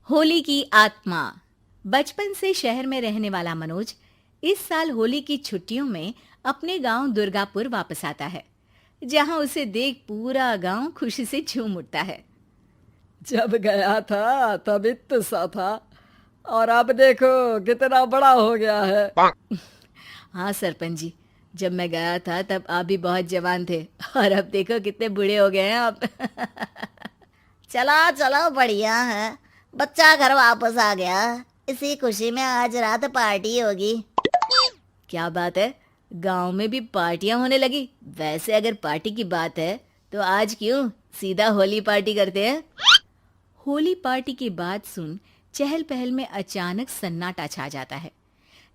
होली की आत्मा। बचपन से शहर में रहने वाला मनोज इस साल होली की छुट्टियों में अपने गांव दुर्गापुर वापस आता है, जहां उसे देख पूरा गांव खुशी से झूम उठता है। जब गया था तब इतना सा था और अब देखो कितना बड़ा हो गया है। हाँ सरपंच जी, जब मैं गया था तब आप भी बहुत जवान थे और अब देखो कितने बूढ़े हो गए हैं आप। चलो चलो बढ़िया है। बच्चा घर वापस आ गया। इसी खुशी में आज रात पार्टी होगी। क्या बात है, गांव में भी पार्टियां होने लगी। वैसे अगर पार्टी की बात है तो आज क्यों सीधा होली पार्टी करते हैं। होली पार्टी की बात सुन चहल पहल में अचानक सन्नाटा छा जाता है,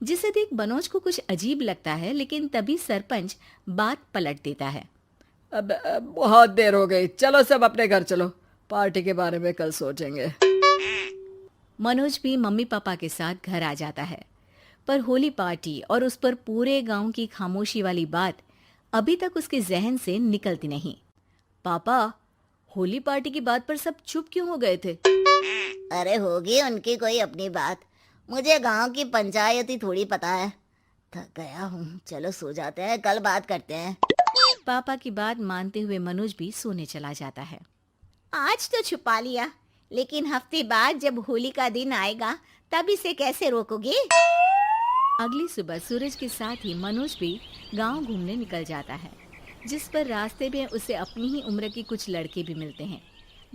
जिसे देख मनोज को कुछ अजीब लगता है, लेकिन तभी सरपंच बात पलट देता है। अब बहुत देर हो गई, चलो सब अपने घर चलो, पार्टी के बारे में कल सोचेंगे। मनोज भी मम्मी पापा के साथ घर आ जाता है, पर होली पार्टी और उस पर पूरे गांव की खामोशी वाली बात अभी तक उसके जहन से निकलती नहीं। पापा, होली पार्टी की बात पर सब चुप क्यों हो गए थे? अरे होगी उनकी कोई अपनी बात। मुझे गांव की पंचायत ही थोड़ी पता है। थक गया हूँ, चलो सो जाते हैं, कल बात करते हैं। पापा की बात मानते हुए मनोज भी सोने चला जाता है। आज तो छुपा लिया, लेकिन हफ्ते बाद जब होली का दिन आएगा तब इसे कैसे रोकोगे? अगली सुबह सूरज के साथ ही मनोज भी गांव घूमने निकल जाता है, जिस पर रास्ते में उसे अपनी ही उम्र के कुछ लड़के भी मिलते हैं,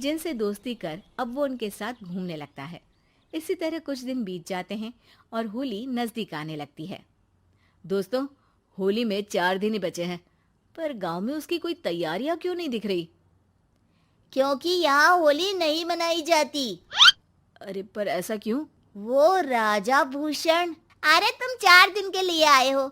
जिनसे दोस्ती कर अब वो उनके साथ घूमने लगता है। इसी तरह कुछ दिन बीत जाते हैं और होली नजदीक आने लगती है। दोस्तों, होली में 4 दिन ही बचे हैं, पर गांव में उसकी कोई तैयारियां क्यों नहीं दिख रही? क्योंकि यहाँ होली नहीं मनाई जाती। अरे पर ऐसा क्यों? वो राजा भूषण। अरे तुम 4 दिन के लिए आए हो,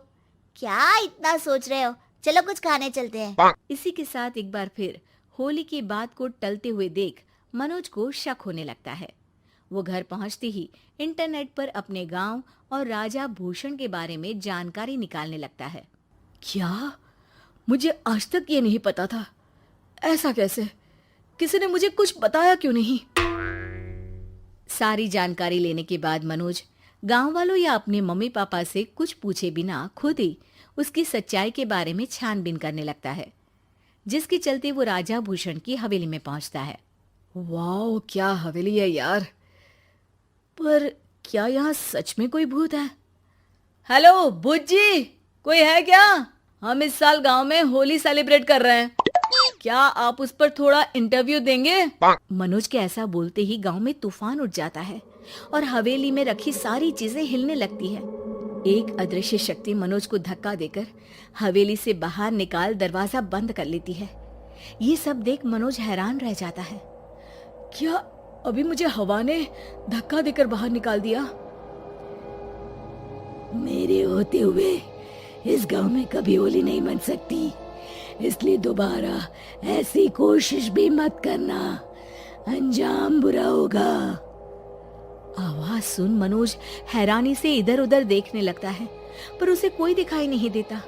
क्या इतना सोच रहे हो? चलो कुछ खाने चलते हैं। इसी के साथ एक बार फिर होली की बात को टलते हुए देख मनोज को शक होने लगता है। वो घर पहुंचते ही इंटरनेट पर अपने गांव और राजा भूषण के बारे में जानकारी निकालने लगता है। क्या? मुझे आज तक ये नहीं पता था। ऐसा कैसे? किसी ने मुझे कुछ बताया क्यों नहीं? सारी जानकारी लेने के बाद मनोज गांव वालों या अपने मम्मी पापा से कुछ पूछे बिना खुद ही उसकी सच्चाई के बारे में छानबीन करने लगता है, जिसके चलते वो राजा भूषण की हवेली में पहुंचता है। वाह, क्या हवेली है यार। पर क्या यहाँ सच में कोई भूत है? हेलो भूत जी, कोई है क्या? हम इस साल गांव में होली सेलिब्रेट कर रहे हैं, क्या आप उस पर थोड़ा इंटरव्यू देंगे? मनोज के ऐसा बोलते ही गांव में तूफान उठ जाता है और हवेली में रखी सारी चीजें हिलने लगती है। एक अदृश्य शक्ति मनोज को धक्का देकर हवेली से बाहर निकाल दरवाजा बंद कर लेती है। ये सब देख मनोज हैरान रह जाता है। क्या अभी मुझे हवा ने धक्का देकर बाहर निकाल दिया? मेरे होते हुए इस गांव में कभी होली नहीं मन सकती, इसलिए दोबारा ऐसी कोशिश भी मत करना, अंजाम बुरा होगा। आवाज सुन मनोज हैरानी से इधर उधर देखने लगता है, पर उसे कोई दिखाई नहीं देता।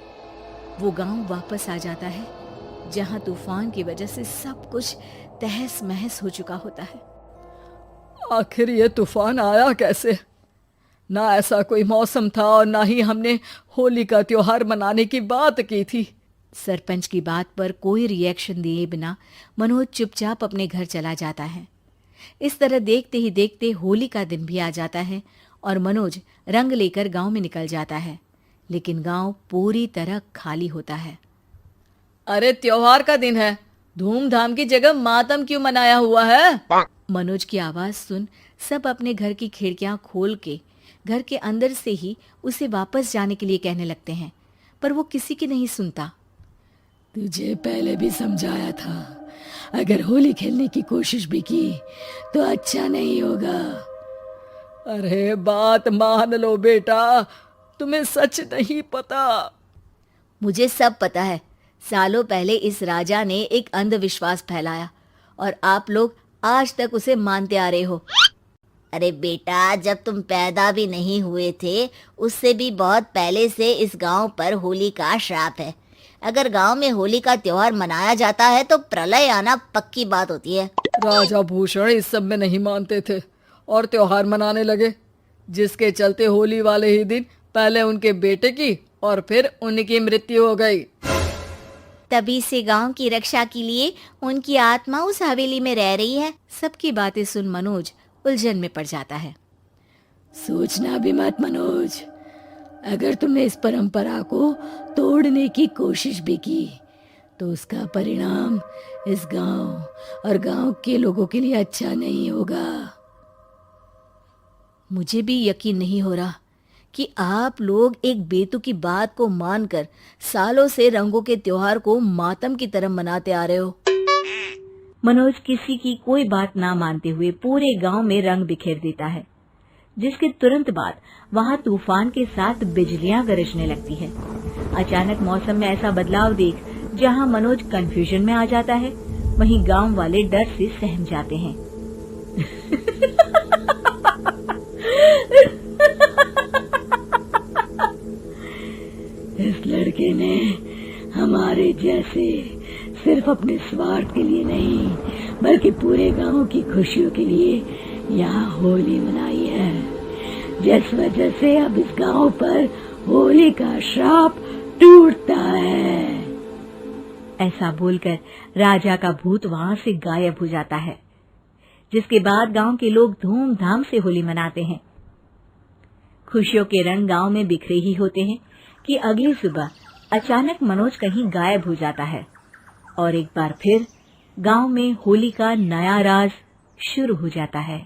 वो गांव वापस आ जाता है, जहां तूफान की वजह से सब कुछ तहस महस हो चुका होता है। आखिर ये तूफान आया कैसे? ना ऐसा कोई मौसम था और ना ही हमने होली का त्योहार मनाने की बात की थी। सरपंच की बात पर कोई रिएक्शन दिए बिना मनोज चुपचाप अपने घर चला जाता है। इस तरह देखते ही देखते होली का दिन भी आ जाता है और मनोज रंग लेकर गांव में निकल जाता है, लेकिन गांव पूरी तरह खाली होता है। अरे त्योहार का दिन है, धूमधाम की जगह मातम क्यों मनाया हुआ है? मनोज की आवाज सुन सब अपने घर की खिड़कियां खोल के घर के अंदर से ही उसे वापस जाने के लिए कहने लगते हैं, पर वो किसी की नहीं सुनता। तुझे पहले भी समझाया था, अगर होली खेलने की कोशिश भी की तो अच्छा नहीं होगा। अरे बात मान लो बेटा, तुम्हें सच नहीं पता। मुझे सब पता है। सालों पहले इस राजा ने एक अंधविश्वास फैलाया और आप लोग आज तक उसे मानते आ रहे हो। अरे बेटा, जब तुम पैदा भी नहीं हुए थे उससे भी बहुत पहले से इस गांव पर होली का श्राप है। अगर गांव में होली का त्योहार मनाया जाता है तो प्रलय आना पक्की बात होती है। राजा भूषण इस सब में नहीं मानते थे और त्योहार मनाने लगे, जिसके चलते होली वाले ही दिन पहले उनके बेटे की और फिर उनकी मृत्यु हो गई। तभी से गांव की रक्षा के लिए उनकी आत्मा उस हवेली में रह रही है। सबकी बातें सुन मनोज उलझन में पड़ जाता है। सोचना भी मत मनोज, अगर तुमने इस परंपरा को तोड़ने की कोशिश भी की तो उसका परिणाम इस गांव और गांव के लोगों के लिए अच्छा नहीं होगा। मुझे भी यकीन नहीं हो रहा कि आप लोग एक बेतुकी बात को मानकर सालों से रंगों के त्योहार को मातम की तरह मनाते आ रहे हो। मनोज किसी की कोई बात ना मानते हुए पूरे गांव में रंग बिखेर देता है, जिसके तुरंत बाद वहां तूफान के साथ बिजलियां गरजने लगती है। अचानक मौसम में ऐसा बदलाव देख जहां मनोज कंफ्यूजन में आ जाता है, वहीं गांव वाले डर से सहम जाते हैं। इस लड़के ने हमारे जैसे सिर्फ अपने स्वार्थ के लिए नहीं बल्कि पूरे गांव की खुशियों के लिए यहाँ होली मनाई है, जिस वजह से अब इस गांव पर होली का श्राप टूटता है। ऐसा बोलकर राजा का भूत वहां से गायब हो जाता है, जिसके बाद गांव के लोग धूमधाम से होली मनाते हैं। खुशियों के रंग गांव में बिखरे ही होते हैं कि अगली सुबह अचानक मनोज कहीं गायब हो जाता है और एक बार फिर गांव में होली का नया राज शुरू हो जाता है।